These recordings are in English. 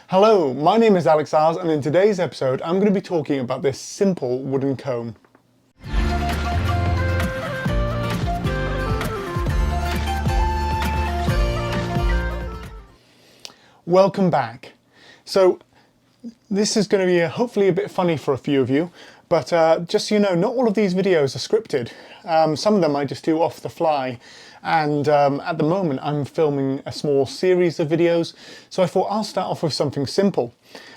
Hello, my name is Alex Ars, and in today's episode I'm going to be talking about this simple wooden comb. Welcome back. So this is going to be hopefully a bit funny for a few of you, but just so you know, not all of these videos are scripted. Some of them I just do off the fly, and at the moment I'm filming a small series of videos, so I thought I'll start off with something simple.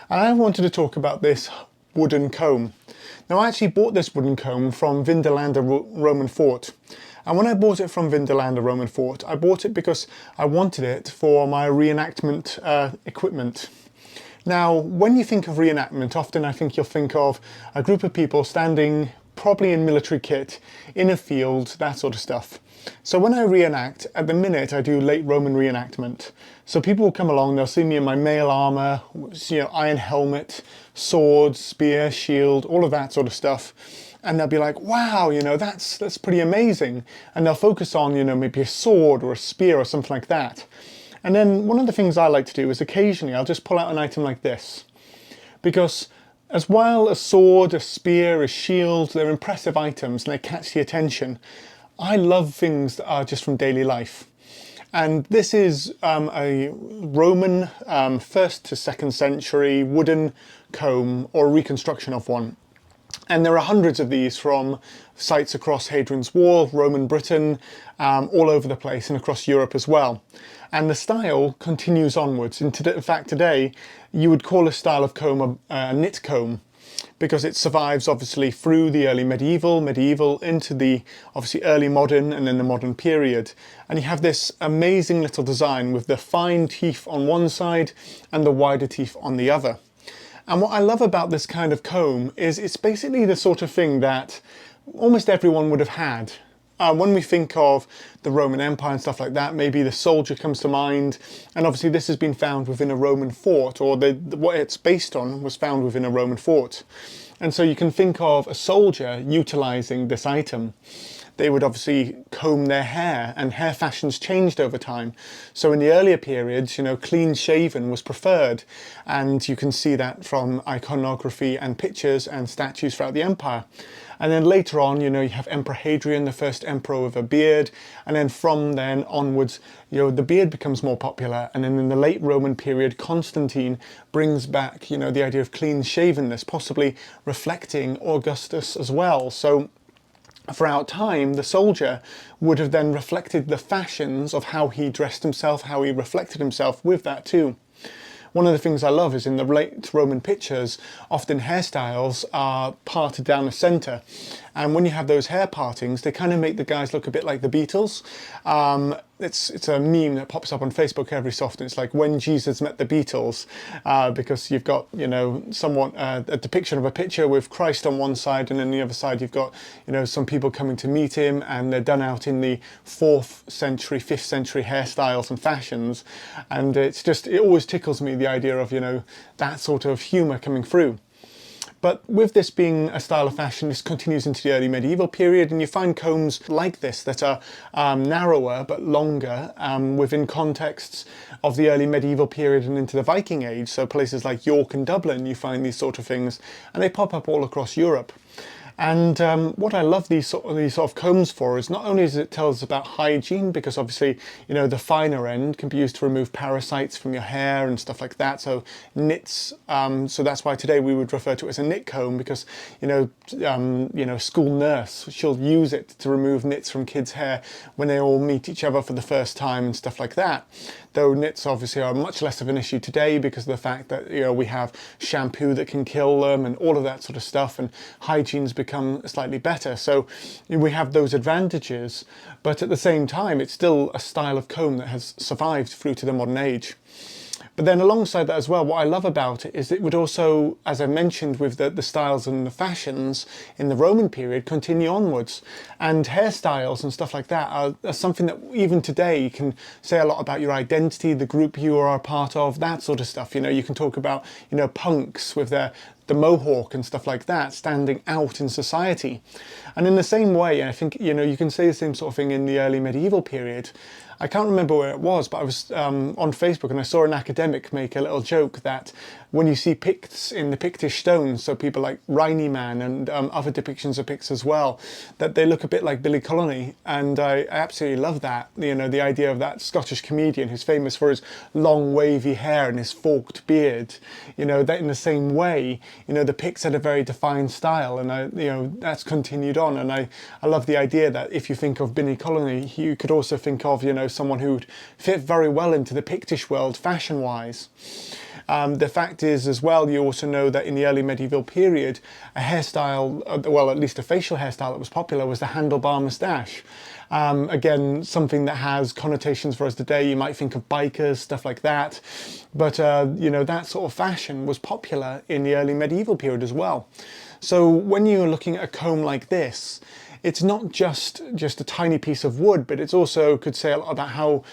And I wanted to talk about this wooden comb. Now, I actually bought this wooden comb from Vindolanda Roman Fort. And when I bought it from Vindolanda Roman Fort, I bought it because I wanted it for my reenactment equipment. Now, when you think of reenactment, often I think you'll think of a group of people standing probably in military kit, in a field, that sort of stuff. So when I reenact, at the minute I do late Roman reenactment. So people will come along, they'll see me in my mail armour, iron helmet, sword, spear, shield, all of that sort of stuff. And they'll be like, wow, that's pretty amazing. And they'll focus on, maybe a sword or a spear or something like that. And then one of the things I like to do is occasionally I'll just pull out an item like this. Because as while a sword, a spear, a shield, they're impressive items and they catch the attention, I love things that are just from daily life. And this is a Roman 1st to 2nd century wooden comb, or reconstruction of one. And there are hundreds of these from sites across Hadrian's Wall, Roman Britain, all over the place, and across Europe as well. And the style continues onwards. In fact, today you would call this style of comb a knit comb, because it survives obviously through the early medieval into the obviously early modern and then the modern period. And you have this amazing little design with the fine teeth on one side and the wider teeth on the other. And what I love about this kind of comb is it's basically the sort of thing that almost everyone would have had. When we think of the Roman Empire and stuff like that, maybe the soldier comes to mind, and obviously this has been found within a Roman fort, or what it's based on was found within a Roman fort. And so you can think of a soldier utilising this item. They would obviously comb their hair, and hair fashions changed over time. So in the earlier periods, clean shaven was preferred, and you can see that from iconography and pictures and statues throughout the empire. And then later on, you have Emperor Hadrian, the first emperor with a beard, and then from then onwards, the beard becomes more popular. And then in the late Roman period, Constantine brings back, the idea of clean shavenness, possibly reflecting Augustus as well. So throughout time, the soldier would have then reflected the fashions of how he dressed himself, how he reflected himself with that too. One of the things I love is in the late Roman pictures, often hairstyles are parted down the centre. And when you have those hair partings, they kind of make the guys look a bit like the Beatles. It's a meme that pops up on Facebook every so often. It's like when Jesus met the Beatles, because you've got, somewhat a depiction of a picture with Christ on one side, and then the other side you've got, some people coming to meet him, and they're done out in the 4th century, 5th century hairstyles and fashions. And it always tickles me, the idea of, that sort of humour coming through. But with this being a style of fashion, this continues into the early medieval period, and you find combs like this that are narrower but longer within contexts of the early medieval period and into the Viking Age. So places like York and Dublin, you find these sort of things, and they pop up all across Europe. And what I love these sort of combs for is not only does it tell us about hygiene, because obviously, the finer end can be used to remove parasites from your hair and stuff like that. So knits, so that's why today we would refer to it as a knit comb, because, school nurse, she'll use it to remove knits from kids' hair when they all meet each other for the first time and stuff like that. Though knits obviously are much less of an issue today because of the fact that, we have shampoo that can kill them and all of that sort of stuff, and hygiene's become slightly better. So we have those advantages, but at the same time, it's still a style of comb that has survived through to the modern age. But then alongside that as well, what I love about it is it would also, as I mentioned with the styles and the fashions in the Roman period, continue onwards. And hairstyles and stuff like that are something that even today can say a lot about your identity, the group you are a part of, that sort of stuff. You can talk about, punks with their the mohawk and stuff like that standing out in society. And in the same way, I think, you know, you can say the same sort of thing in the early medieval period. I can't remember where it was, but I was on Facebook and I saw an academic make a little joke that when you see Picts in the Pictish stones, so people like Rainy Man and other depictions of Picts as well, that they look a bit like Billy Connolly, and I absolutely love that. You know, the idea of that Scottish comedian who's famous for his long wavy hair and his forked beard. You know, that in the same way, you know, the Picts had a very defined style, and you know, that's continued on. And I love the idea that if you think of Billy Connolly, you could also think of, you know, someone who would fit very well into the Pictish world fashion-wise. The fact is as well, you also know that in the early medieval period, a hairstyle, well, at least a facial hairstyle that was popular was the handlebar moustache. Again, something that has connotations for us today. You might think of bikers, stuff like that. But, you know, that sort of fashion was popular in the early medieval period as well. So when you're looking at a comb like this, it's not just a tiny piece of wood, but it's also could say a lot about how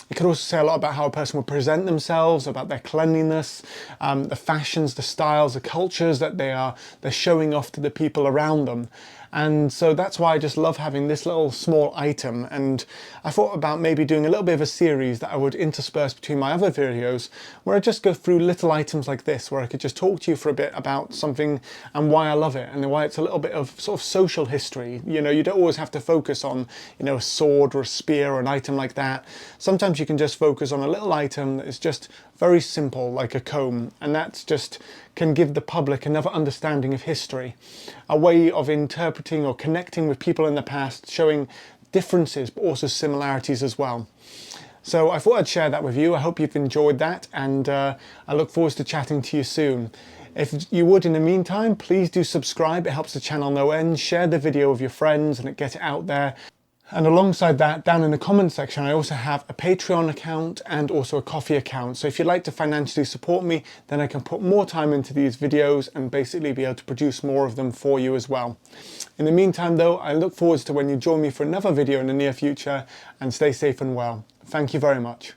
it could also say a lot about how a person would present themselves, about their cleanliness, the fashions, the styles, the cultures that they're showing off to the people around them. And so that's why I just love having this little small item. And I thought about maybe doing a little bit of a series that I would intersperse between my other videos, where I just go through little items like this, where I could just talk to you for a bit about something and why I love it, and why it's a little bit of sort of social history. You know, you don't always have to focus on, you know, a sword or a spear or an item like that. Sometimes you can just focus on a little item that is just very simple, like a comb, and that's just can give the public another understanding of history, a way of interpreting or connecting with people in the past, showing differences but also similarities as well. So I thought I'd share that with you. I hope you've enjoyed that, and I look forward to chatting to you soon. If you would, in the meantime, please do subscribe. It helps the channel no end. Share the video with your friends and get it out there. And alongside that, down in the comments section, I also have a Patreon account and also a Ko-fi account. So if you'd like to financially support me, then I can put more time into these videos and basically be able to produce more of them for you as well. In the meantime though, I look forward to when you join me for another video in the near future, and stay safe and well. Thank you very much.